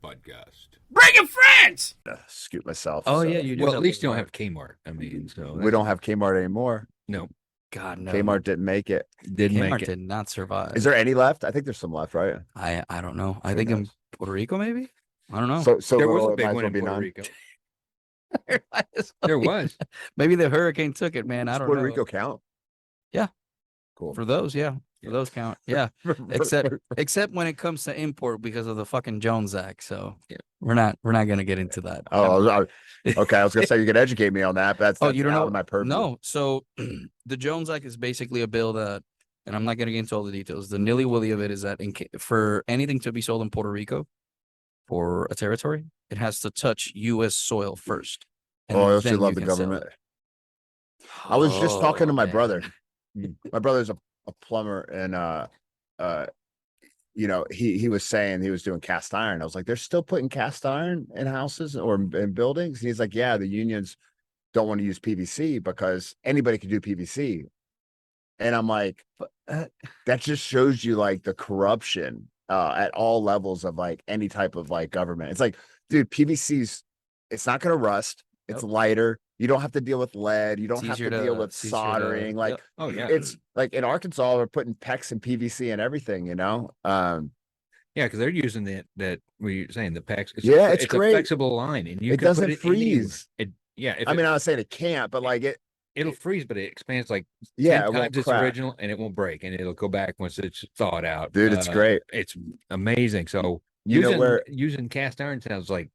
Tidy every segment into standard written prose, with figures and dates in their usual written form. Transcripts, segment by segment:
Podcast. Bring your friends. Scoot myself. Oh so. yeah, you do. Well, at least you don't have Kmart. I mean, so We don't have Kmart anymore. No, God no. Kmart didn't make it. didn't Kmart make it. did not survive. Is there any left? I think there's some left, right? I don't know. I Who think in knows? Puerto Rico, maybe. I don't know. So There little, was a it big might as one well in be Puerto none. Rico. There There was. Maybe the hurricane took it, man. I Does don't Puerto know. Rico count? Yeah. Cool. For those, yeah. For those count. Yeah. Except when it comes to import because of the fucking Jones Act. So Yeah. we're not gonna get into that. Okay. I was gonna say you could educate me on that, but that's You don't out know? of my purview. No. So the Jones Act is basically a bill that, and I'm not going to get into all the details. The nilly willy of it is that for anything to be sold in Puerto Rico for a territory, it has to touch U.S. soil first. And Oh, I then also love you the can sell government. it. I was just talking to my man. brother. My brother's a plumber, and he was saying he was doing cast iron. I was like, they're still putting cast iron in houses or in buildings. And he's like, yeah, the unions don't want to use PVC because anybody can do PVC. And I'm like, that just shows you like the corruption at all levels of like any type of like government. It's like, dude, PVC's it's not gonna rust. It's lighter. You don't have to deal with lead. You don't have to deal with soldering. Like, Oh yeah. it's like in Arkansas, we're putting PEX and PVC and everything, Yeah, because they're using that we're saying the PEX. It's a great. flexible line, and you it can doesn't put it freeze. Yeah, I mean, I was saying it can't, but like it'll freeze, but it expands like 10 yeah, it won't times its crack. original, and it won't break, and it'll go back once it's thawed out. Dude, it's great. It's amazing. So You know where using cast iron sounds like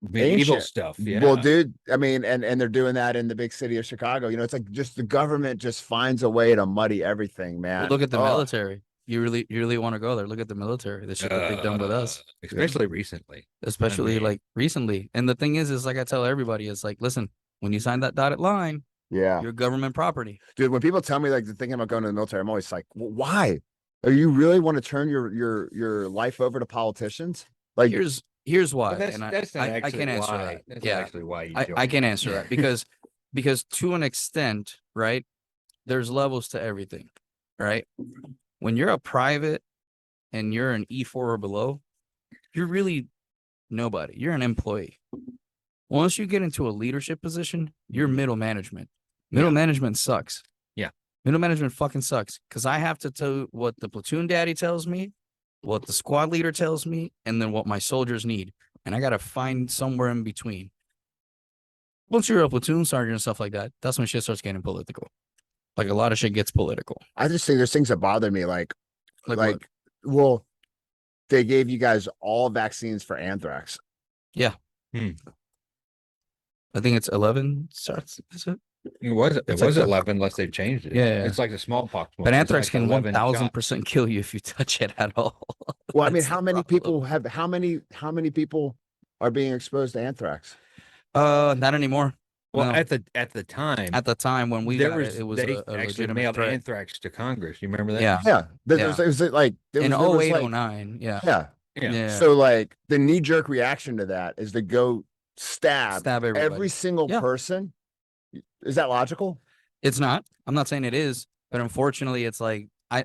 medieval ancient. stuff. Yeah. Well, dude, I mean, and they're doing that in the big city of Chicago. You know, it's like just the government just finds a way to muddy everything, man. Well, look at the Oh, military. You really want to go there. Look at the military. The shit that they've done with us, especially recently. especially mean- like recently. And the thing is like I tell everybody, it's like, listen, when you sign that dotted line, Yeah, you're government property. dude. When people tell me like they're thinking about going to the military, I'm always like, why? Are you really want to turn your life over to politicians? Like, Here's why, But and that's not I actually can answer why. that. That's Yeah, actually why you I can answer that because to an extent, right? There's levels to everything, right? When you're a private and you're an E4 or below, you're really nobody. You're an employee. Once you get into a leadership position, you're middle management. Middle management sucks. Yeah. Middle management fucking sucks because I have to tell what the platoon daddy tells me, what the squad leader tells me, and then what my soldiers need. And I got to find somewhere in between. Once you're a platoon sergeant and stuff like that, that's when shit starts getting political. Like a lot of shit gets political. I just think there's things that bother me, like What? well, they gave you guys all vaccines for anthrax. I think it's 11 starts. Is it? It was It's like 11 unless they've changed it. Yeah. It's like the smallpox one. But It's anthrax like can 11 shots. 1000% kill you if you touch it at all. Well, I mean, That's how the many problem. people have how many people are being exposed to anthrax? Not anymore. Well, No. at the time, At the time when we there got was it was they a actually legitimate mailed threat. anthrax to Congress. You remember that? Yeah. Yeah, there Yeah. was like there In was 08, like 09. Yeah. yeah. Yeah. So like the knee jerk reaction to that is to go stab everybody. every single Yeah. person. Is that logical? It's not. I'm not saying it is, but unfortunately, it's like I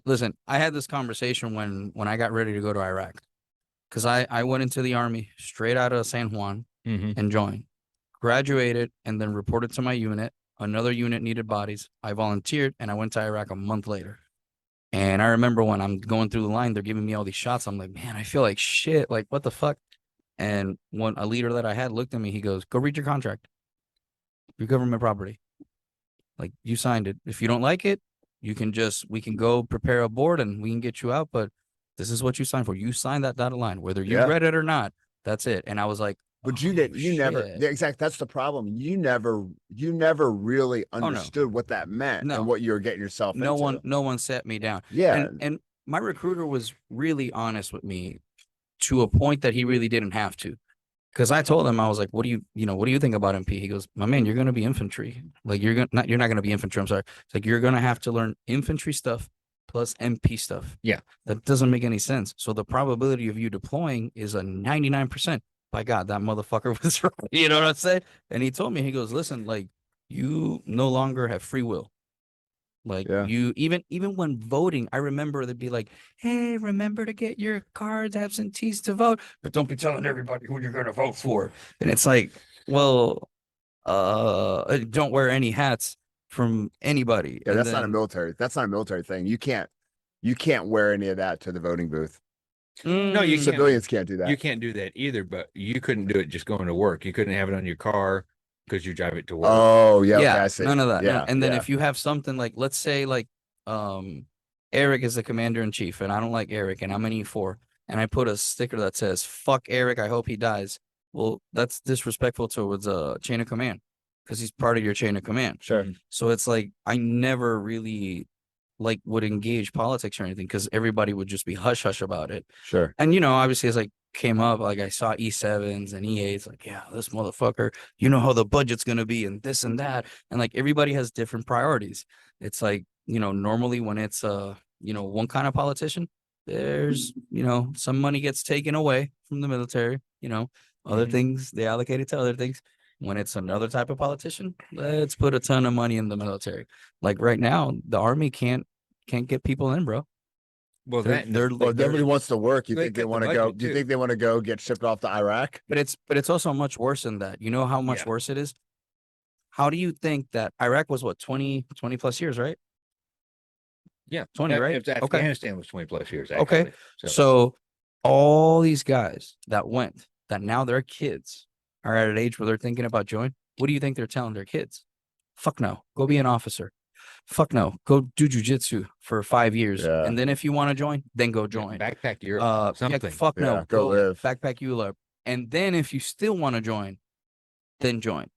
had this conversation when I got ready to go to Iraq, because I went into the army straight out of San Juan Mhm. and joined, graduated, and then reported to my unit. Another unit needed bodies. I volunteered, and I went to Iraq a month later. And I remember when I'm going through the line, they're giving me all these shots. I'm like, man, I feel like shit. Like, what the fuck? And when a leader that I had looked at me, he goes, go read your contract. Your government property. Like, you signed it. If you don't like it, we can go prepare a board and we can get you out. But this is what you signed for. You signed that dotted line, whether you Yeah. read it or not. That's it. And I was like, But oh, you never shit. exact. That's the problem. You never really no. understood what that meant No. and what you were getting yourself No into. one set me down. Yeah. And my recruiter was really honest with me to a point that he really didn't have to. Because I told him, I was like, what do you think about MP? He goes, my man, you're going to be infantry. Like, you're not going to be infantry. I'm sorry. It's like, you're going to have to learn infantry stuff plus MP stuff. Yeah. That doesn't make any sense. So the probability of you deploying is a 99%. By God, that motherfucker was right. You know what I'm saying? And he told me, he goes, listen, like, you no longer have free will. Like Yeah. you even when voting, I remember they'd be like, "Hey, remember to get your cards, absentees to vote, but don't be telling everybody who you're gonna vote for." And it's like, well, don't wear any hats from anybody. Yeah, And that's not a then, military. That's not a military thing. You can't wear any of that to the voting booth. No, you Mm, can't. Civilians can't do that. You can't do that either. But you couldn't do it just going to work. You couldn't have it on your car because you drive it to work. Oh, yeah. Okay, yeah, I see. none of that. Yeah. And then yeah. if you have something like, let's say like, Eric is the commander in chief, and I don't like Eric, and I'm an E4, and I put a sticker that says "Fuck Eric, I hope he dies." Well, that's disrespectful towards a chain of command because he's part of your chain of command. Sure. So it's like I never really like would engage politics or anything because everybody would just be hush hush about it. Sure. And you know, obviously, as I came up, like I saw E7s and E8s, like, yeah, this motherfucker, you know how the budget's gonna be and this and that, and like everybody has different priorities. It's like, you know, normally when it's you know, one kind of politician, there's, you know, some money gets taken away from the military, you know, other Mhm. things they allocate it to other things. When it's another type of politician, let's put a ton of money in the military. Like right now, the army can't get people in, bro. Well, They're, that they're, Well, if they're nobody wants to work. You They think they cut the want to go? budget, Do you too. think they want to go get shipped off to Iraq? but it's also much worse than that. You know how much Yeah. worse it is? How do you think that Iraq was what 20 plus years, right? yeah, 20, right? If Okay. Afghanistan was 20 plus years. Okay. Actually. So all these guys that went, that now their kids are at an age where they're thinking about joining. What do you think they're telling their kids? Fuck no, go be an officer. Fuck no, go do jujitsu for 5 years, Yeah. and then if you want to join, then go join. Backpack your Yeah, something. fuck no, Yeah, go live. backpack Europe, and then if you still want to join, then join.